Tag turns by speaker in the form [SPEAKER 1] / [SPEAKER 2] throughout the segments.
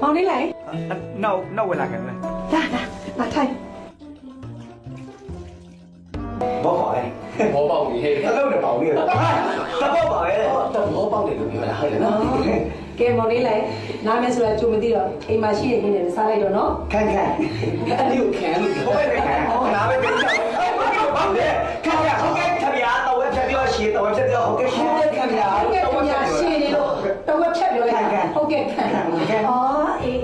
[SPEAKER 1] မောင်လေးလိုက်
[SPEAKER 2] နောက်ဝင်လာခဲ့မယ်
[SPEAKER 1] လာထိုင်
[SPEAKER 2] ဘောပါလေဘောပေါက်ကြီးဟဲ့အလုံးနဲ့ပေါက်လေးတော့ဘောပါပဲဘောပေါက်တယ်လို့ပြောတာဟုတ်တယ်နော်
[SPEAKER 1] ကဲမောင်လေးလိုက်နားမယ်ဆိုတာကြုံမသိတော့အိမ်မှာရှိတဲ့ခင်းတွေစားလိုက်တော့နော်
[SPEAKER 2] ခန်းအဲ့ဒီကိုခံလို့ဟိုပဲခံနားပဲပြန်ချောက်ဘောက်တယ်ခန်းဟုတ်ကဲ့ခဗျာတော့ဖြတ်ပြောရှင်းတော့ဖြတ်ပြောဟုတ်ကဲ့ရှင်းခဗျာ
[SPEAKER 1] ရှင်းနေလို့တော့ဖြတ်ပြောလိုက်ဟုတ်ကဲ့ခံအော်အေး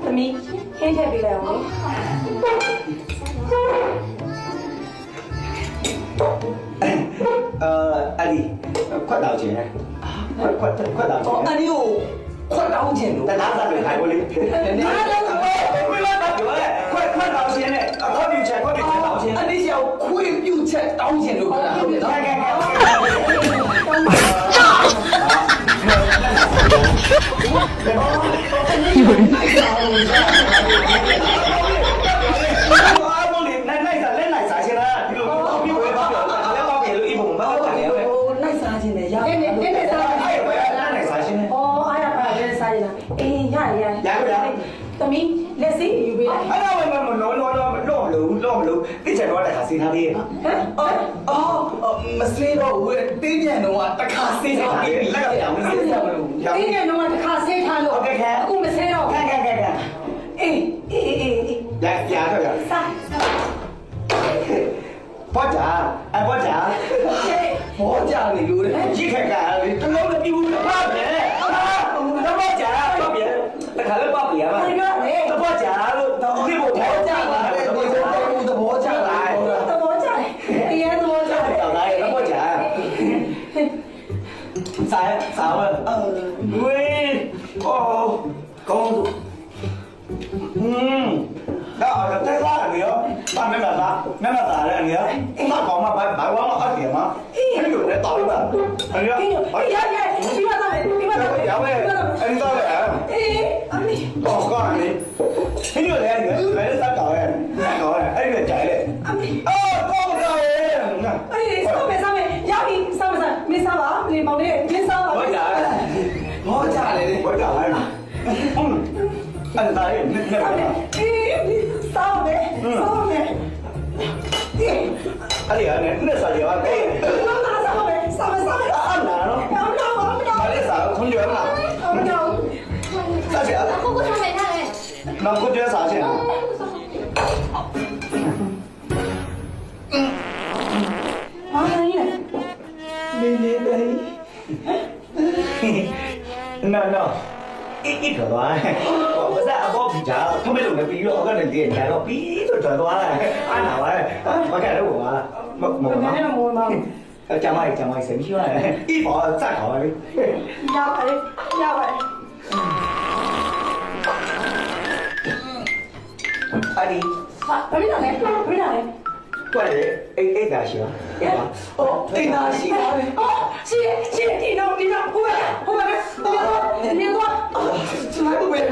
[SPEAKER 1] သမီးခင်းထည့်ပေးလိုက်အောင်
[SPEAKER 2] အဲ့ဒီခွက်တောက်ခြင်းခွက်တောက်ခြင်း
[SPEAKER 3] အဲ့ဒီကိုခွက်တောင်းခြင်းလို့
[SPEAKER 2] တလားစားလို့ခိုင်လို့လေနားလည်းဘယ်လိုလဲခွက်တောက်ခြင်းနဲ့အခေါ်ပြချက်တောက်ခြင်း
[SPEAKER 3] အဲ့ဒီရောက်ခွေးပြုတ်ချက်တောင်းခြင်းလို့ပြောတာဟုတ်တယ်နော်
[SPEAKER 1] သမီးလက်စီးယူပေးလိုက်
[SPEAKER 2] အဲ့တော့မလို့တိကျတော့တခါစီးထားသေးရဲ့
[SPEAKER 3] မစေးတော့ဝယ်တင်းပြန်တော့တခါစေးထားပြီ
[SPEAKER 2] လက်ကပြောင်းနေတယ်
[SPEAKER 1] တင်းပြန်တော့တခါဆေးထားလို့အခုမဆေးတော့အေး
[SPEAKER 2] ကြားတော့
[SPEAKER 1] စား
[SPEAKER 2] ဘောကြဘောကြ
[SPEAKER 3] နေလို့
[SPEAKER 2] ကြီးခက်ကလေတလုံးလည်းပြဘူးပါပဲဘောကြပါပဲတခါလည်းပါပြရပါဘောကြလို့တော့ဒီဘောကြပါလေ
[SPEAKER 3] သဘောကျလာ
[SPEAKER 1] တရားသဘောကျ
[SPEAKER 2] တော့လာရဘောကြစားဝဝေးကောင်းတော့တဲ့လာနေရောပါမယ်ပါနမတာလည်းအနေရောမကောင်းမှာဘာဝါမအပြေမှာအဲ့လိုလည်းတော်ပါအဲ့ရော
[SPEAKER 1] ဒီမှာသား
[SPEAKER 2] ရမယ်အဲ့တော့
[SPEAKER 1] အေးအမေ
[SPEAKER 2] တော့ကောင်းနေအဲ့လိုလည်းလည်းစားတော့ရဲ့အဲ့လိုကြိုင်လေ
[SPEAKER 1] အမေ
[SPEAKER 2] အော်တော့တော့ရဲ့
[SPEAKER 1] အေးစားမယ်ရပြီစားမစားပါလေမောင်လေးမင်းစားပါ
[SPEAKER 2] ဘောကြလေ
[SPEAKER 3] အဲ့ဒါရဲ့
[SPEAKER 2] အဲ့ဒါရဲ့
[SPEAKER 1] အေးစားမယ်
[SPEAKER 2] အဲ့ဒီကနေနဲ့စားရပါတော့
[SPEAKER 1] စားမယ်
[SPEAKER 2] အဲ့နာတော့ဘာလဲစားခွန်ရလားစားချင်
[SPEAKER 4] အခုကိုထားမယ်ထားမယ်
[SPEAKER 2] နောက်ကိုကျစားချင်
[SPEAKER 1] ဘာလဲ
[SPEAKER 2] နေနော်一个吧，我在阿宝皮家，他们弄的比我个人点钱了，比都赚多了，俺哪来？我干的我啊，没嘛，讲嘛，神奇了，一包咋搞的？
[SPEAKER 1] 要呗。
[SPEAKER 2] 阿弟，
[SPEAKER 1] ဘာဖြစ်လဲ
[SPEAKER 2] 过来，咋行？
[SPEAKER 3] အိမ်သာရှိတာပဲ
[SPEAKER 1] ရှိဒီတော့ဟိုဘက်
[SPEAKER 3] ကျွန်တော်ဘယ်